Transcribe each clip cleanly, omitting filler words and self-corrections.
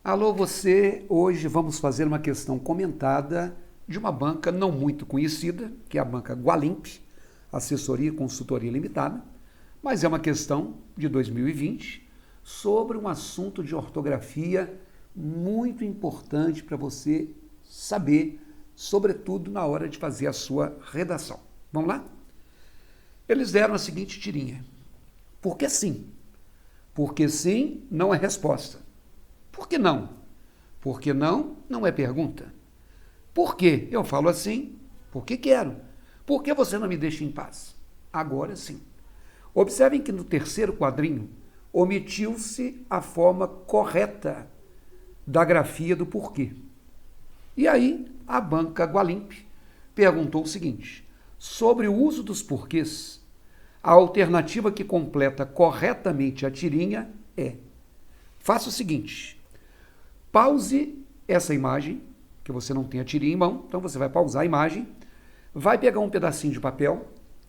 Alô, você! Hoje vamos fazer uma questão comentada de uma banca não muito conhecida, que é a banca Gualimp, Assessoria e Consultoria Limitada, mas é uma questão de 2020 sobre um assunto de ortografia muito importante para você saber, sobretudo na hora de fazer a sua redação. Vamos lá? Eles deram a seguinte tirinha. Por que sim? Porque sim não é resposta. Por que não? Porque não é pergunta. Por quê? Eu falo assim, porque quero. Por que você não me deixa em paz? Agora sim. Observem que no terceiro quadrinho omitiu-se a forma correta da grafia do porquê. E aí a banca Gualimp perguntou o seguinte: sobre o uso dos porquês, a alternativa que completa corretamente a tirinha é: faça o seguinte, pause essa imagem, que você não tem a tirinha em mão, então você vai pausar a imagem, vai pegar um pedacinho de papel,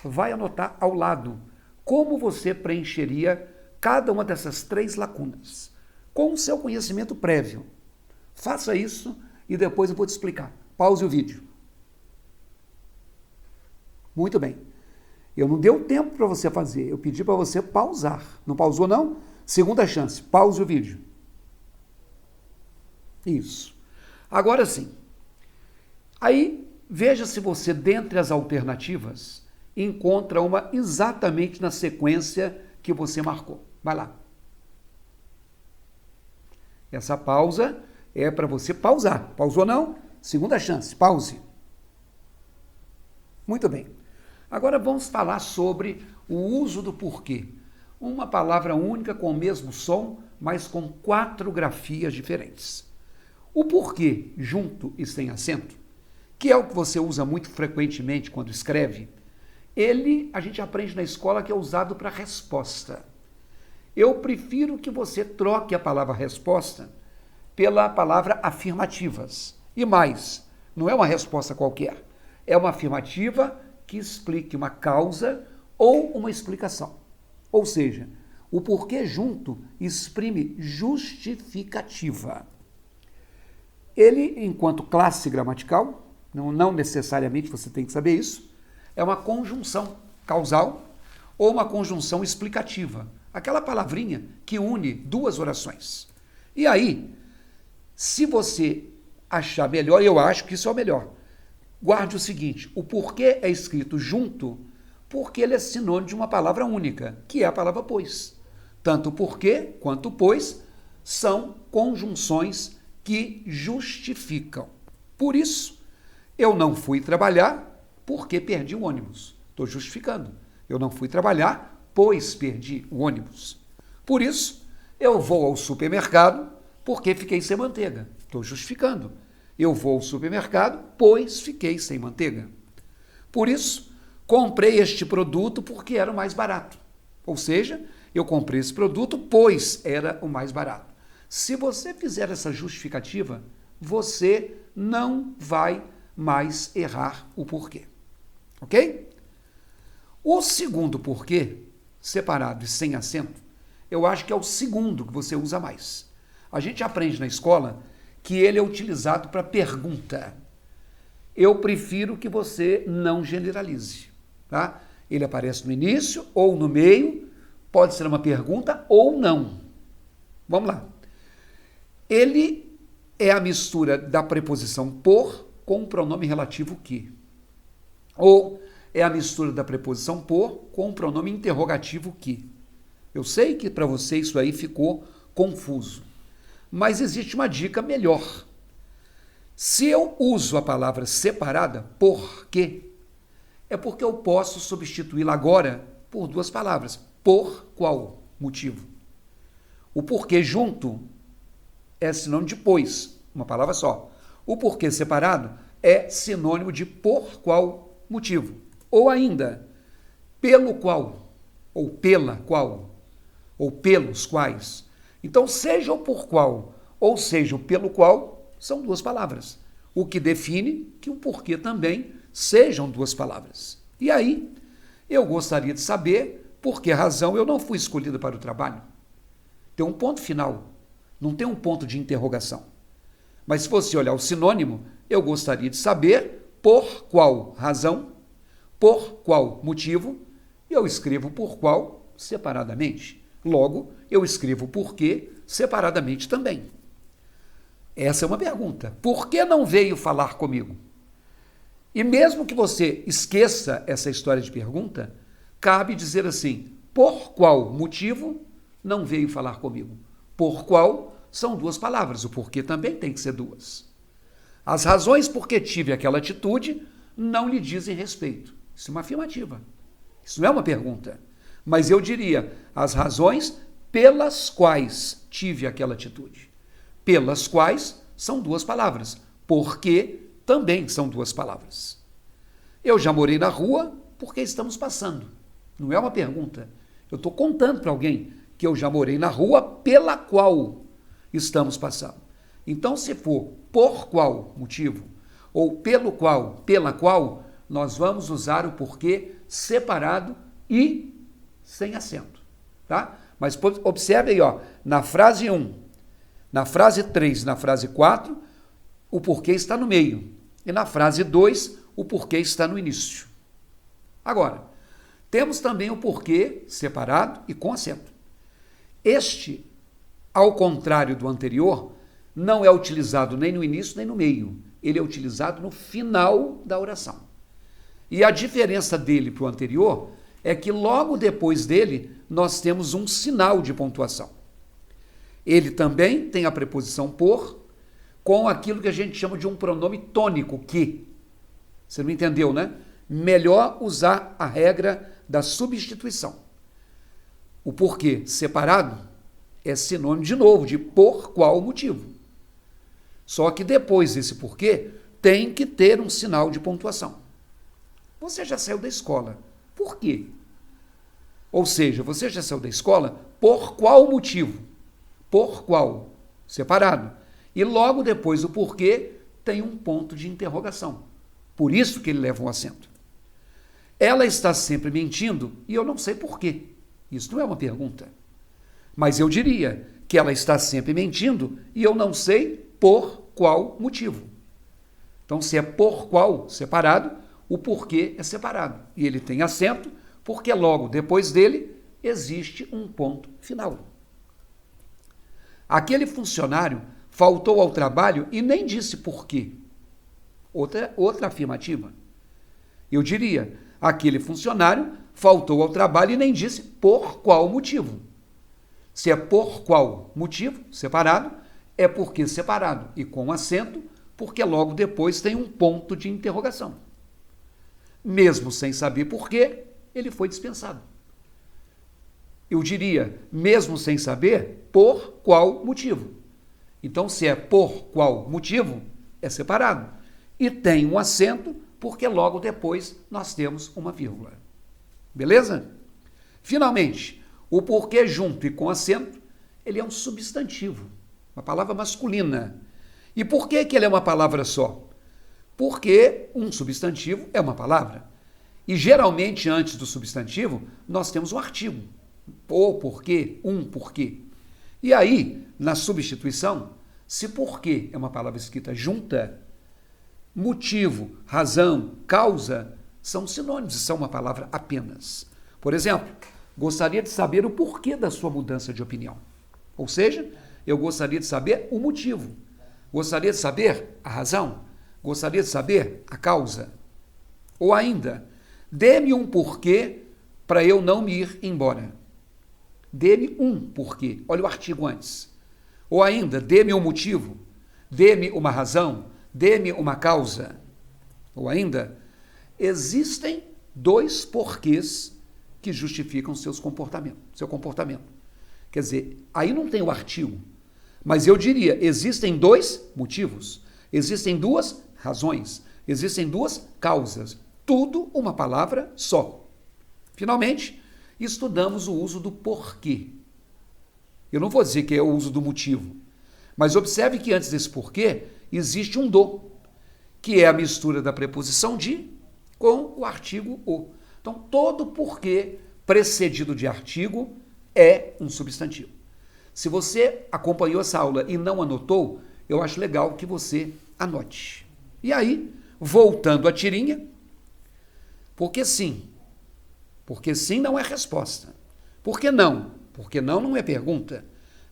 vai anotar ao lado como você preencheria cada uma dessas três lacunas, com o seu conhecimento prévio. Faça isso e depois eu vou te explicar. Pause o vídeo. Muito bem. Eu não dei o tempo para você fazer, eu pedi para você pausar. Não pausou, não? Segunda chance, pause o vídeo. Isso. Agora sim. Aí, veja se você, dentre as alternativas, encontra uma exatamente na sequência que você marcou. Vai lá. Essa pausa é para você pausar. Pausou, não? Segunda chance, pause. Muito bem. Agora vamos falar sobre o uso do porquê. Uma palavra única com o mesmo som, mas com 4 grafias diferentes. O porquê, junto e sem acento, que é o que você usa muito frequentemente quando escreve, a gente aprende na escola que é usado para resposta. Eu prefiro que você troque a palavra resposta pela palavra afirmativas. E mais, não é uma resposta qualquer, é uma afirmativa que explique uma causa ou uma explicação. Ou seja, o porquê junto exprime justificativa. Ele, enquanto classe gramatical, não necessariamente você tem que saber isso, é uma conjunção causal ou uma conjunção explicativa. Aquela palavrinha que une duas orações. E aí, se você achar melhor, eu acho que isso é o melhor, guarde o seguinte: o porquê é escrito junto porque ele é sinônimo de uma palavra única, que é a palavra pois. Tanto o porquê quanto o pois são conjunções que justificam. Por isso, eu não fui trabalhar porque perdi o ônibus. Estou justificando. Eu não fui trabalhar pois perdi o ônibus. Por isso, eu vou ao supermercado porque fiquei sem manteiga. Estou justificando. Eu vou ao supermercado pois fiquei sem manteiga. Por isso, comprei este produto porque era o mais barato. Ou seja, eu comprei esse produto pois era o mais barato. Se você fizer essa justificativa, você não vai mais errar o porquê. Ok? O segundo porquê, separado e sem acento, eu acho que é o segundo que você usa mais. A gente aprende na escola que ele é utilizado para pergunta. Eu prefiro que você não generalize. Tá? Ele aparece no início ou no meio, pode ser uma pergunta ou não. Vamos lá. Ele é a mistura da preposição por com o pronome relativo que. Ou é a mistura da preposição por com o pronome interrogativo que. Eu sei que para você isso aí ficou confuso, mas existe uma dica melhor. Se eu uso a palavra separada, por quê? É porque eu posso substituí-la agora por duas palavras. Por qual motivo? O porquê junto é sinônimo de pois, uma palavra só. O porquê separado é sinônimo de por qual motivo. Ou ainda, pelo qual, ou pela qual, ou pelos quais. Então, seja o por qual, ou seja o pelo qual, são duas palavras. O que define que o porquê também sejam duas palavras. E aí, eu gostaria de saber por que razão eu não fui escolhida para o trabalho. Tem um ponto final. não tem um ponto de interrogação. Mas se você olhar o sinônimo, eu gostaria de saber por qual razão, por qual motivo, e eu escrevo por qual separadamente. Logo, eu escrevo por quê separadamente também. Essa é uma pergunta. Por que não veio falar comigo? E mesmo que você esqueça essa história de pergunta, cabe dizer assim, por qual motivo não veio falar comigo? Por qual são duas palavras, o porquê também tem que ser duas. As razões por que tive aquela atitude não lhe dizem respeito. Isso é uma afirmativa. Isso não é uma pergunta. Mas eu diria, as razões pelas quais tive aquela atitude. Pelas quais são duas palavras. Porque também são duas palavras. Eu já morei na rua porque estamos passando. Não é uma pergunta. Eu estou contando para alguém que eu já morei na rua pela qual estamos passando. Então, se for por qual motivo, ou pelo qual, pela qual, nós vamos usar o porquê separado e sem acento. Tá? Mas observe aí, ó, na frase 1, na frase 3, na frase 4, o porquê está no meio. E na frase 2, o porquê está no início. Agora, temos também o porquê separado e com acento. Este, ao contrário do anterior, não é utilizado nem no início nem no meio. Ele é utilizado no final da oração. E a diferença dele para o anterior é que logo depois dele nós temos um sinal de pontuação. Ele também tem a preposição por com aquilo que a gente chama de um pronome tônico, que. Você não entendeu, né? Melhor usar a regra da substituição. O porquê separado é sinônimo, de novo, de por qual motivo. Só que depois desse porquê, tem que ter um sinal de pontuação. Você já saiu da escola. Por quê? Ou seja, você já saiu da escola por qual motivo? Por qual? Separado. E logo depois do porquê, tem um ponto de interrogação. Por isso que ele leva um acento. Ela está sempre mentindo e eu não sei porquê. Isso não é uma pergunta. Mas eu diria que ela está sempre mentindo e eu não sei por qual motivo. Então, se é por qual separado, o porquê é separado. E ele tem acento porque logo depois dele existe um ponto final. Aquele funcionário faltou ao trabalho e nem disse por quê. Outra afirmativa. Eu diria, aquele funcionário faltou ao trabalho e nem disse por qual motivo. Se é por qual motivo, separado, é porque separado. E com acento, porque logo depois tem um ponto de interrogação. Mesmo sem saber por quê, ele foi dispensado. Eu diria, mesmo sem saber por qual motivo. Então, se é por qual motivo, é separado. E tem um acento, porque logo depois nós temos uma vírgula. Beleza? Finalmente, o porquê junto e com acento, ele é um substantivo, uma palavra masculina. E por que ele é uma palavra só? Porque um substantivo é uma palavra. E geralmente, antes do substantivo, nós temos um artigo. O porquê, um porquê. E aí, na substituição, se porquê é uma palavra escrita junta, motivo, razão, causa, são sinônimos e são uma palavra apenas. Por exemplo, gostaria de saber o porquê da sua mudança de opinião. Ou seja, eu gostaria de saber o motivo. Gostaria de saber a razão. Gostaria de saber a causa. Ou ainda, dê-me um porquê para eu não me ir embora. Dê-me um porquê. Olha o artigo antes. Ou ainda, dê-me um motivo. Dê-me uma razão. Dê-me uma causa. Ou ainda, existem dois porquês que justificam seu comportamento. Quer dizer, aí não tem o artigo, mas eu diria, existem dois motivos, existem duas razões, existem duas causas, tudo uma palavra só. Finalmente, estudamos o uso do porquê. Eu não vou dizer que é o uso do motivo, mas observe que antes desse porquê, existe um do, que é a mistura da preposição de com o artigo o. Então, todo porquê precedido de artigo é um substantivo. Se você acompanhou essa aula e não anotou, eu acho legal que você anote. E aí, voltando à tirinha, porque sim não é resposta. Por que não? Porque não é pergunta.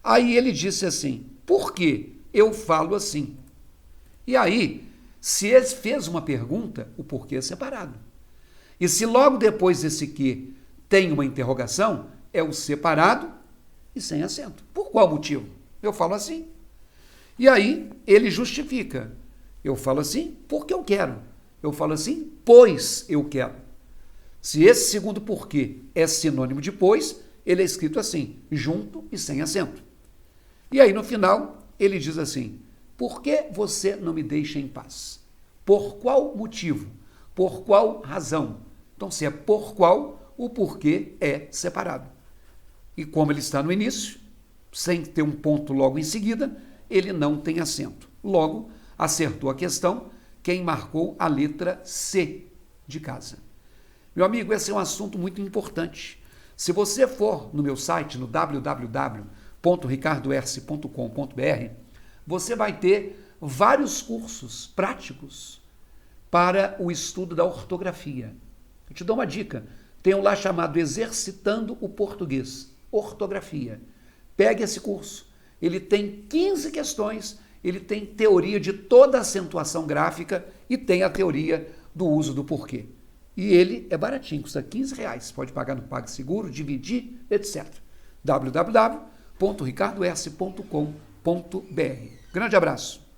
Aí ele disse assim, por que eu falo assim? E aí, se ele fez uma pergunta, o porquê é separado. E se logo depois desse que tem uma interrogação, é o separado e sem acento. Por qual motivo? Eu falo assim. E aí ele justifica. Eu falo assim porque eu quero. Eu falo assim pois eu quero. Se esse segundo porquê é sinônimo de pois, ele é escrito assim, junto e sem acento. E aí no final ele diz assim, por que você não me deixa em paz? Por qual motivo? Por qual razão? Então, se é por qual, o porquê é separado. E como ele está no início, sem ter um ponto logo em seguida, ele não tem acento. Logo, acertou a questão quem marcou a letra C de casa. Meu amigo, esse é um assunto muito importante. Se você for no meu site, no www.ricardoerce.com.br, você vai ter vários cursos práticos para o estudo da ortografia. Eu te dou uma dica. Tem um lá chamado Exercitando o Português, Ortografia. Pegue esse curso. Ele tem 15 questões, ele tem teoria de toda a acentuação gráfica e tem a teoria do uso do porquê. E ele é baratinho, custa R$15. Pode pagar no PagSeguro, dividir, etc. www.ricardoerce.com.br. Grande abraço.